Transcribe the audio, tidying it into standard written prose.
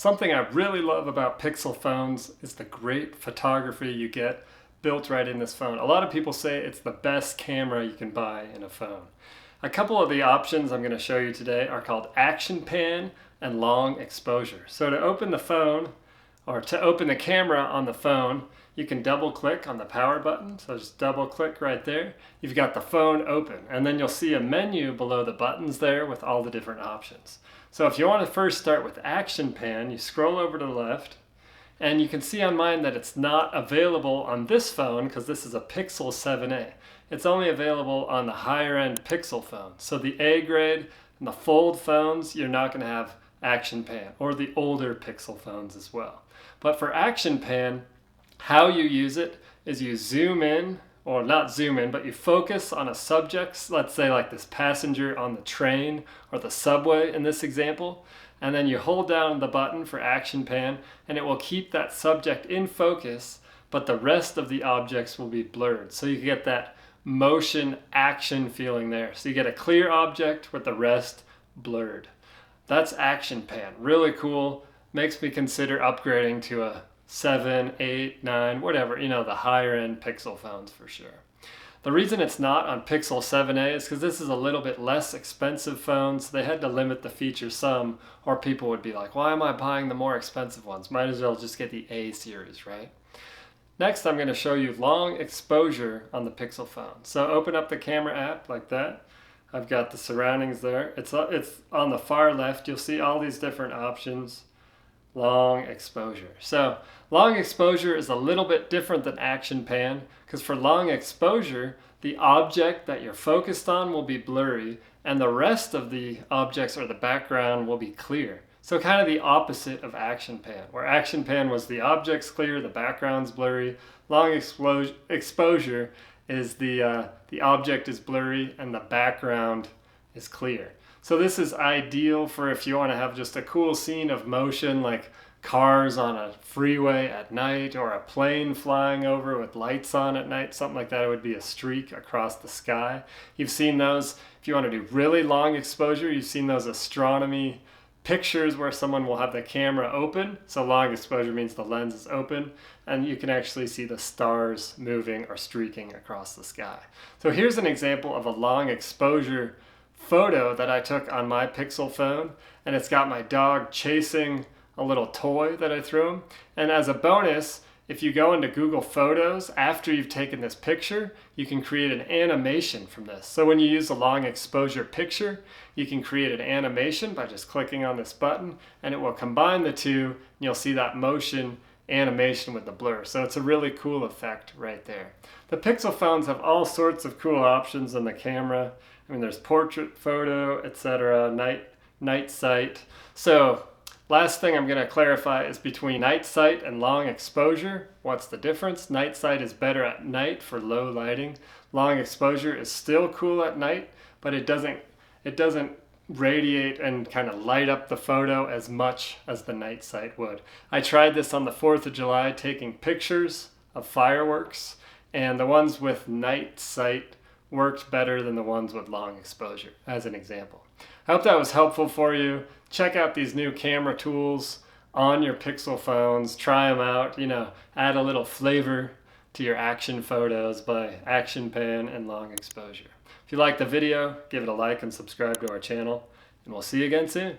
Something I really love about Pixel phones is the great photography you get built right in this phone. A lot of people say it's the best camera you can buy in a phone. A couple of the options I'm going to show you today are called action pan and long exposure. So to open the phone, or to open the camera on the phone, you can double click on the power button. So just double click right there. You've got the phone open, and then you'll see a menu below the buttons there with all the different options. So if you want to first start with action pan, you scroll over to the left, and you can see on mine that it's not available on this phone because this is a Pixel 7a. It's only available on the higher end Pixel phones. So the A grade and the Fold phones, you're not going to have action pan, or the older Pixel phones as well. But for action pan, how you use it is you zoom in, or not zoom in, but you focus on a subject, let's say like this passenger on the train or the subway in this example, and then you hold down the button for action pan and it will keep that subject in focus, but the rest of the objects will be blurred. So you get that motion action feeling there. So you get a clear object with the rest blurred. That's action pan. Really cool. Makes me consider upgrading to a 7, 8, 9, whatever, the higher end Pixel phones for sure. The reason it's not on Pixel 7a is because this is a little bit less expensive phone, so they had to limit the features some, or people would be like, why am I buying the more expensive ones? Might as well just get the A series, right? Next, I'm going to show you long exposure on the Pixel phone. So open up the camera app like that. I've got the surroundings there. It's on the far left. You'll see all these different options. Long exposure. So long exposure is a little bit different than action pan, because for long exposure, the object that you're focused on will be blurry and the rest of the objects or the background will be clear. So kind of the opposite of action pan, where action pan was the object's clear, the background's blurry. Long exposure is the object is blurry and the background is clear. So this is ideal for if you want to have just a cool scene of motion, like cars on a freeway at night or a plane flying over with lights on at night, something like that. It would be a streak across the sky. You've seen those, if you want to do really long exposure, you've seen those astronomy pictures where someone will have the camera open. So long exposure means the lens is open and you can actually see the stars moving or streaking across the sky. So here's an example of a long exposure photo that I took on my Pixel phone, and it's got my dog chasing a little toy that I threw him. And as a bonus, if you go into Google Photos after you've taken this picture, you can create an animation from this. So when you use a long exposure picture, you can create an animation by just clicking on this button, and it will combine the two, and you'll see that motion animation with the blur. So it's a really cool effect right there. The Pixel phones have all sorts of cool options in the camera. I mean, there's portrait photo, etc., night sight. So last thing I'm going to clarify is between night sight and long exposure. What's the difference? Night sight is better at night for low lighting. Long exposure is still cool at night, but it doesn't radiate and kind of light up the photo as much as the night sight would. I tried this on the 4th of July taking pictures of fireworks, and the ones with night sight worked better than the ones with long exposure, as an example. I hope that was helpful for you. Check out these new camera tools on your Pixel phones. Try them out, add a little flavor to your action photos by action pan and long exposure. If you liked the video, give it a like and subscribe to our channel, and we'll see you again soon.